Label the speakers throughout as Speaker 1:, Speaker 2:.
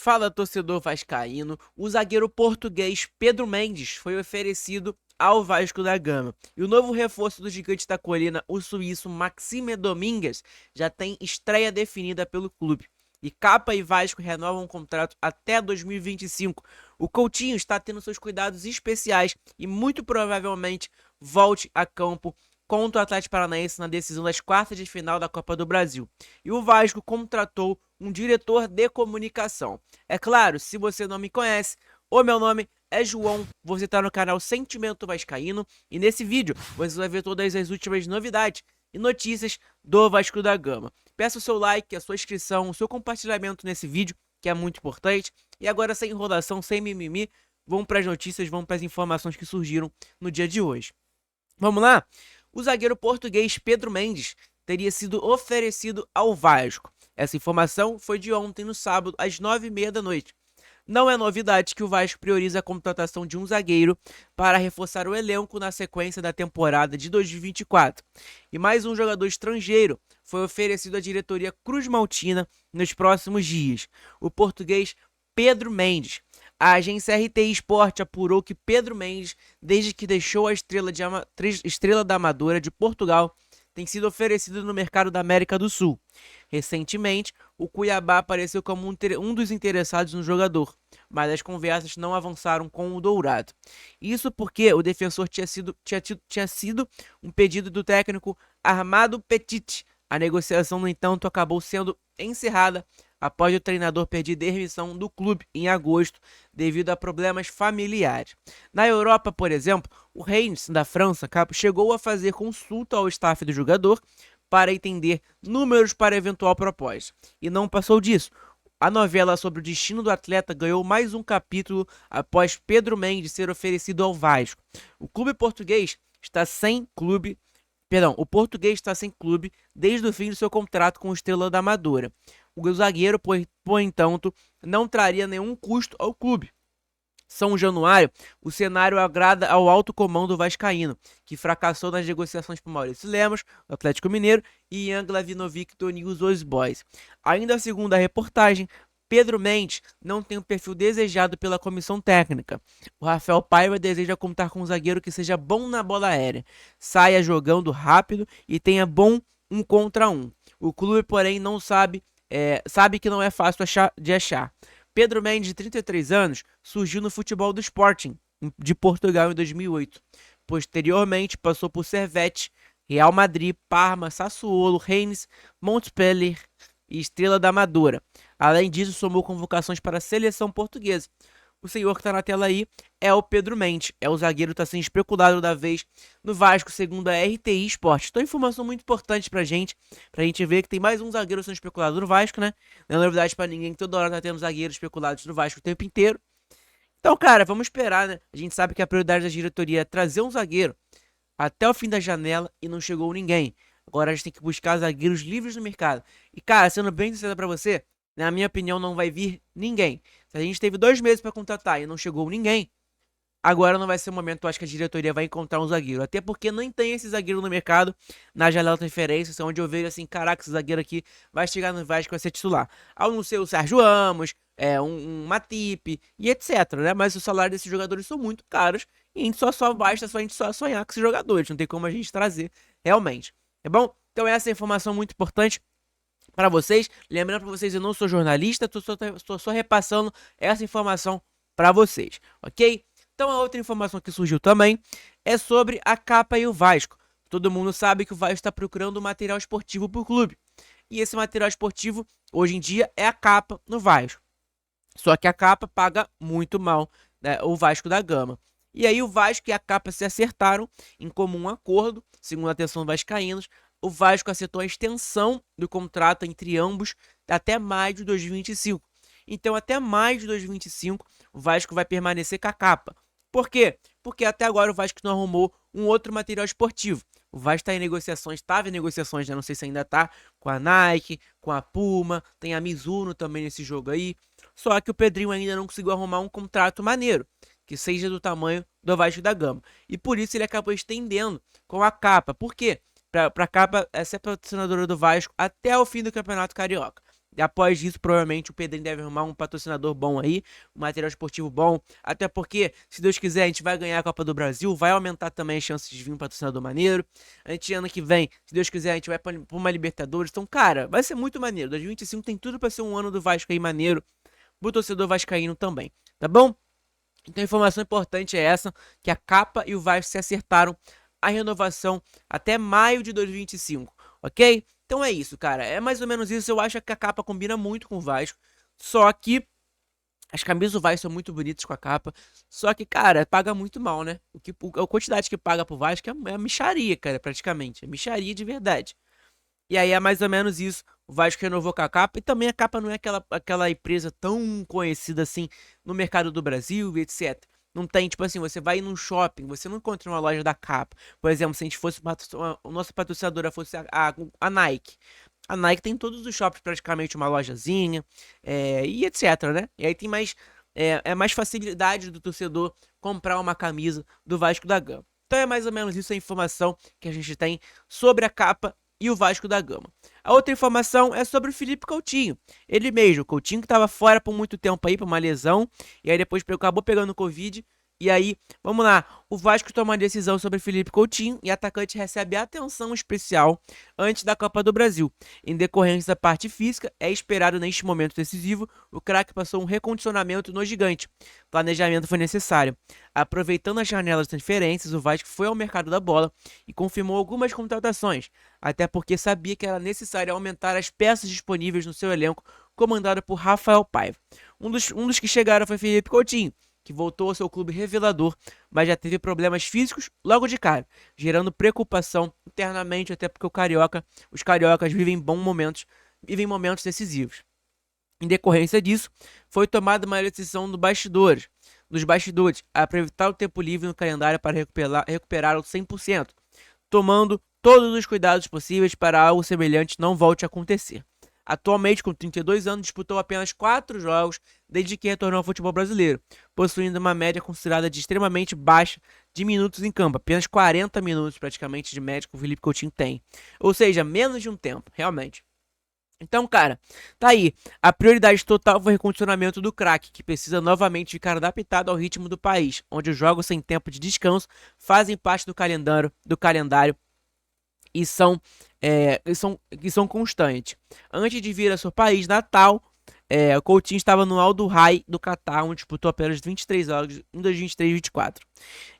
Speaker 1: Fala, torcedor vascaíno. O zagueiro português Pedro Mendes foi oferecido ao Vasco da Gama. E o novo reforço do Gigante da Colina, o suíço Maxime Domingues, já tem estreia definida pelo clube. E Capa e Vasco renovam o contrato até 2025. O Coutinho está tendo seus cuidados especiais e muito provavelmente volte a campo contra o Atlético Paranaense na decisão das quartas de final da Copa do Brasil. E o Vasco contratou um diretor de comunicação. É claro, se você não me conhece, o meu nome é João, você está no canal Sentimento Vascaíno e nesse vídeo você vai ver todas as últimas novidades e notícias do Vasco da Gama. Peço o seu like, a sua inscrição, o seu compartilhamento nesse vídeo, que é muito importante. E agora, sem enrolação, sem mimimi, vamos para as notícias, vamos para as informações que surgiram no dia de hoje. Vamos lá? O zagueiro português Pedro Mendes teria sido oferecido ao Vasco. Essa informação foi de ontem, no sábado, às 9h30 da noite. Não é novidade que o Vasco prioriza a contratação de um zagueiro para reforçar o elenco na sequência da temporada de 2024. E mais um jogador estrangeiro foi oferecido à diretoria cruzmaltina nos próximos dias. O português Pedro Mendes. A agência RTI Sport apurou que Pedro Mendes, desde que deixou a Estrela da Amadora de Portugal, tem sido oferecido no mercado da América do Sul. Recentemente, o Cuiabá apareceu como um dos interessados no jogador, mas as conversas não avançaram com o Dourado. Isso porque o defensor tinha sido um pedido do técnico Armando Petit. A negociação, no entanto, acabou sendo encerrada após o treinador pedir demissão do clube em agosto devido a problemas familiares. Na Europa, por exemplo, o Reims da França chegou a fazer consulta ao staff do jogador para entender números para eventual proposta, e não passou disso. A novela sobre o destino do atleta ganhou mais um capítulo após Pedro Mendes ser oferecido ao Vasco. O português está sem clube desde o fim do seu contrato com o Estrela da Amadora. O zagueiro, por entanto, não traria nenhum custo ao clube. São Januário, o cenário agrada ao alto comando vascaíno, que fracassou nas negociações por Maurício Lemos, do Atlético Mineiro, e Ian Glavinovic, do News Old Boys. Ainda segundo a reportagem, Pedro Mendes não tem o perfil desejado pela comissão técnica. O Rafael Paiva deseja contar com um zagueiro que seja bom na bola aérea, saia jogando rápido e tenha bom 1 contra 1. O clube, porém, não sabe que não é fácil de achar. Pedro Mendes, de 33 anos, surgiu no futebol do Sporting de Portugal em 2008. Posteriormente, passou por Servette, Real Madrid, Parma, Sassuolo, Rennes, Montpellier e Estrela da Amadora. Além disso, somou convocações para a seleção portuguesa. O senhor que está na tela aí é o Pedro Mendes, é o zagueiro que está sendo especulado da vez no Vasco, segundo a RTI Sport. Então, informação muito importante pra gente ver que tem mais um zagueiro sendo especulado no Vasco, né? Não é novidade pra ninguém que toda hora tá tendo zagueiros especulados no Vasco o tempo inteiro. Então, cara, vamos esperar, né? A gente sabe que a prioridade da diretoria é trazer um zagueiro até o fim da janela e não chegou ninguém. Agora a gente tem que buscar zagueiros livres no mercado. E, cara, sendo bem sincero pra você, na minha opinião, não vai vir ninguém. Se a gente teve 2 meses para contratar e não chegou ninguém, agora não vai ser o momento, eu acho que a diretoria vai encontrar um zagueiro. Até porque não tem esse zagueiro no mercado, na janela de transferências, onde eu vejo assim, caraca, esse zagueiro aqui vai chegar no Vasco, vai ser titular. Ao não ser o Sérgio Ramos, um Matip e etc, né? Mas os salários desses jogadores são muito caros e a gente basta a gente só sonhar com esses jogadores, não tem como a gente trazer realmente, tá bom? Então essa é a informação muito importante para vocês. Lembrando para vocês, eu não sou jornalista, estou só repassando essa informação para vocês, ok? Então a outra informação que surgiu também é sobre a Capa e o Vasco. Todo mundo sabe que o Vasco está procurando um material esportivo para o clube. E esse material esportivo, hoje em dia, é a Capa no Vasco. Só que a Capa paga muito mal, né, o Vasco da Gama. E aí o Vasco e a Capa se acertaram em comum acordo, segundo a atenção vascaínos. O Vasco aceitou a extensão do contrato entre ambos até maio de 2025. Então, até maio de 2025, o Vasco vai permanecer com a Capa. Por quê? Porque até agora o Vasco não arrumou um outro material esportivo. O Vasco está em negociações, estava em negociações, né? Não sei se ainda está, com a Nike, com a Puma, tem a Mizuno também nesse jogo aí. Só que o Pedrinho ainda não conseguiu arrumar um contrato maneiro, que seja do tamanho do Vasco da Gama. E por isso ele acabou estendendo com a Capa. Por quê? Para a Capa ser patrocinadora do Vasco até o fim do Campeonato Carioca. E após isso, provavelmente o Pedrinho deve arrumar um patrocinador bom aí, um material esportivo bom. Até porque, se Deus quiser, a gente vai ganhar a Copa do Brasil, vai aumentar também as chances de vir um patrocinador maneiro. A gente, ano que vem, se Deus quiser, a gente vai pra uma Libertadores. Então, cara, vai ser muito maneiro. 2025 tem tudo pra ser um ano do Vasco aí maneiro, pro torcedor vascaíno também, tá bom? Então a informação importante é essa, que a Capa e o Vasco se acertaram a renovação até maio de 2025, ok? Então é isso, cara, é mais ou menos isso. Eu acho que a Capa combina muito com o Vasco, só que as camisas do Vasco são muito bonitas com a capa, só que, cara, paga muito mal, né? A quantidade que paga pro Vasco é mixaria, cara, praticamente, é mixaria de verdade. E aí é mais ou menos isso. O Vasco renovou com a capa. E também a capa não é aquela empresa tão conhecida assim no mercado do Brasil e etc. Não tem, tipo assim, você vai num shopping, você não encontra uma loja da capa. Por exemplo, se a gente fosse, o nosso patrocinadora fosse a Nike. A Nike tem em todos os shoppings praticamente uma lojazinha, e etc, né? E aí tem mais, mais facilidade do torcedor comprar uma camisa do Vasco da Gama. Então é mais ou menos isso a informação que a gente tem sobre a capa e o Vasco da Gama. A outra informação é sobre o Felipe Coutinho. Ele mesmo, o Coutinho que estava fora por muito tempo aí, por uma lesão, e aí depois acabou pegando Covid. E aí, vamos lá, o Vasco toma uma decisão sobre Felipe Coutinho e o atacante recebe atenção especial antes da Copa do Brasil. Em decorrência da parte física, é esperado neste momento decisivo, o craque passou um recondicionamento no gigante. Planejamento foi necessário. Aproveitando as janelas de transferências, o Vasco foi ao mercado da bola e confirmou algumas contratações, até porque sabia que era necessário aumentar as peças disponíveis no seu elenco, comandado por Rafael Paiva. Um dos que chegaram foi Felipe Coutinho, que voltou ao seu clube revelador, mas já teve problemas físicos logo de cara, gerando preocupação internamente, até porque os cariocas vivem vivem momentos decisivos. Em decorrência disso, foi tomada uma decisão dos bastidores, a aproveitar o tempo livre no calendário para recuperar o 100%, tomando todos os cuidados possíveis para algo semelhante não volte a acontecer. Atualmente, com 32 anos, disputou apenas 4 jogos desde que retornou ao futebol brasileiro, possuindo uma média considerada de extremamente baixa de minutos em campo. Apenas 40 minutos praticamente de média que o Felipe Coutinho tem. Ou seja, menos de um tempo, realmente. Então, cara, tá aí. A prioridade total foi o recondicionamento do craque, que precisa novamente ficar adaptado ao ritmo do país, onde os jogos sem tempo de descanso fazem parte do calendário e são constantes. Antes de vir ao seu país natal, o Coutinho estava no Al Duhail do Catar, onde disputou apenas 23 jogos em 2023 e 2024.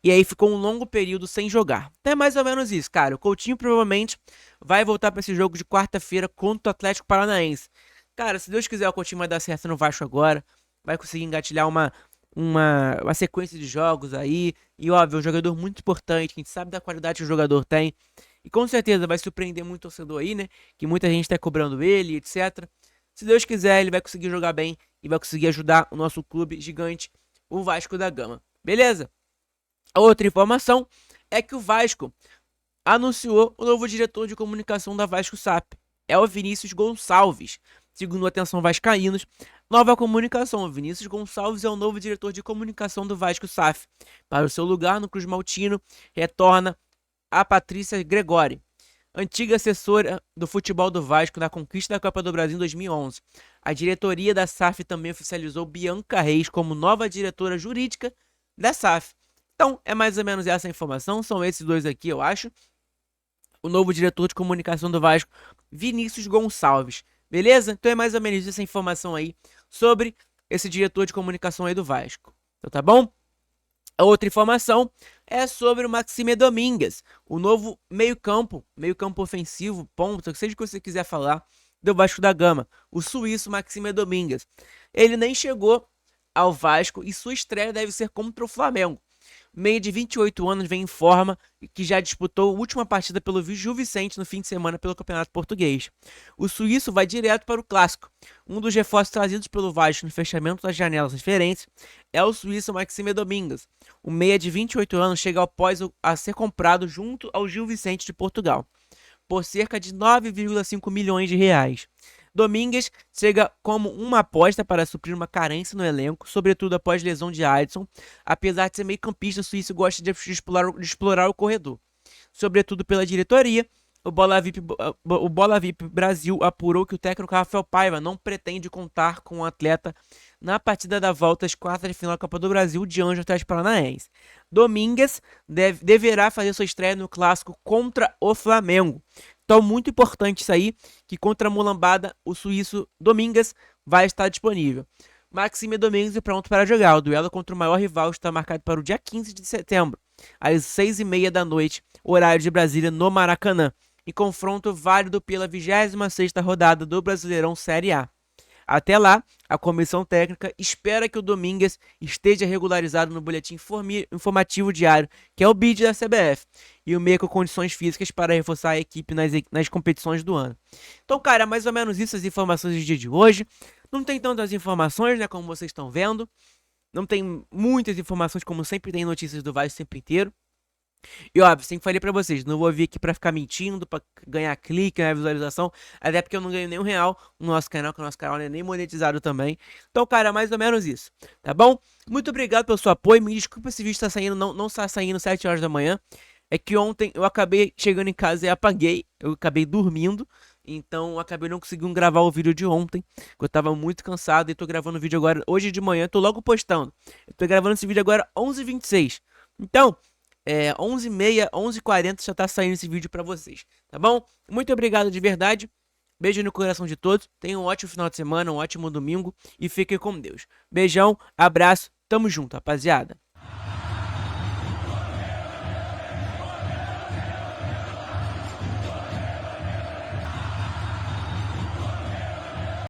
Speaker 1: E aí ficou um longo período sem jogar. Então é mais ou menos isso, cara. O Coutinho provavelmente vai voltar para esse jogo de quarta-feira contra o Atlético Paranaense. Cara, se Deus quiser, o Coutinho vai dar certo no Vasco agora. Vai conseguir engatilhar uma sequência de jogos aí. E óbvio, é um jogador muito importante. A gente sabe da qualidade que o jogador tem. E com certeza vai surpreender muito o torcedor aí, né? Que muita gente tá cobrando ele, etc. Se Deus quiser, ele vai conseguir jogar bem e vai conseguir ajudar o nosso clube gigante, o Vasco da Gama. Beleza? A outra informação é que o Vasco anunciou o novo diretor de comunicação da Vasco SAP. É o Vinícius Gonçalves. Segundo a Atenção Vascaínos, nova comunicação. O Vinícius Gonçalves é o novo diretor de comunicação do Vasco SAF. Para o seu lugar no Cruz Maltino, retorna a Patrícia Gregori, antiga assessora do futebol do Vasco na conquista da Copa do Brasil em 2011. A diretoria da SAF também oficializou Bianca Reis como nova diretora jurídica da SAF. Então, é mais ou menos essa informação. São esses dois aqui, eu acho. O novo diretor de comunicação do Vasco, Vinícius Gonçalves. Beleza? Então é mais ou menos essa informação aí sobre esse diretor de comunicação aí do Vasco. Então tá bom? A outra informação é sobre o Maxime Domingues, o novo meio-campo ofensivo, ponta, seja o que você quiser falar, do Vasco da Gama, o suíço Maxime Domingues. Ele nem chegou ao Vasco e sua estreia deve ser contra o Flamengo. Meio de 28 anos vem em forma que já disputou a última partida pelo Gil Vicente no fim de semana pelo Campeonato Português. O suíço vai direto para o Clássico. Um dos reforços trazidos pelo Vasco no fechamento das janelas referentes é o suíço Maxime Domingues. O meia de 28 anos chega após a ser comprado junto ao Gil Vicente de Portugal, por cerca de 9,5 milhões de reais. Domingues chega como uma aposta para suprir uma carência no elenco, sobretudo após lesão de Adson. Apesar de ser meio campista, o suíço gosta de explorar o corredor. Sobretudo pela diretoria, O Bola VIP Brasil apurou que o técnico Rafael Paiva não pretende contar com o atleta na partida da volta às quartas de final da Copa do Brasil diante do Atlético Paranaense. Domingues deverá fazer sua estreia no clássico contra o Flamengo. Então, muito importante isso aí, que contra a Mulambada, o suíço Domingues vai estar disponível. Maxime Domingues é pronto para jogar. O duelo contra o maior rival está marcado para o dia 15 de setembro, às 6h30 da noite, horário de Brasília, no Maracanã, em confronto válido pela 26ª rodada do Brasileirão Série A. Até lá, a comissão técnica espera que o Domingues esteja regularizado no boletim informativo diário, que é o BID da CBF, e o meia com condições físicas para reforçar a equipe nas competições do ano. Então, cara, mais ou menos isso as informações do dia de hoje. Não tem tantas informações, né, como vocês estão vendo. Não tem muitas informações, como sempre tem notícias do Vasco o tempo inteiro. E óbvio, sempre falei pra vocês, não vou vir aqui pra ficar mentindo, pra ganhar clique, ganhar visualização, até porque eu não ganho nenhum real no nosso canal, que o nosso canal não é nem monetizado também. Então, cara, mais ou menos isso, tá bom? Muito obrigado pelo seu apoio, me desculpa se o vídeo tá saindo, não está saindo 7 horas da manhã. É que ontem eu acabei chegando em casa e apaguei, eu acabei dormindo, então eu acabei não conseguindo gravar o vídeo de ontem, eu tava muito cansado e tô gravando o vídeo agora, hoje de manhã, tô logo postando. Eu tô gravando esse vídeo agora 11h26, então... 11h30, 11h40 já tá saindo esse vídeo pra vocês, tá bom? Muito obrigado de verdade, beijo no coração de todos, tenham um ótimo final de semana, um ótimo domingo e fiquem com Deus. Beijão, abraço, tamo junto, rapaziada.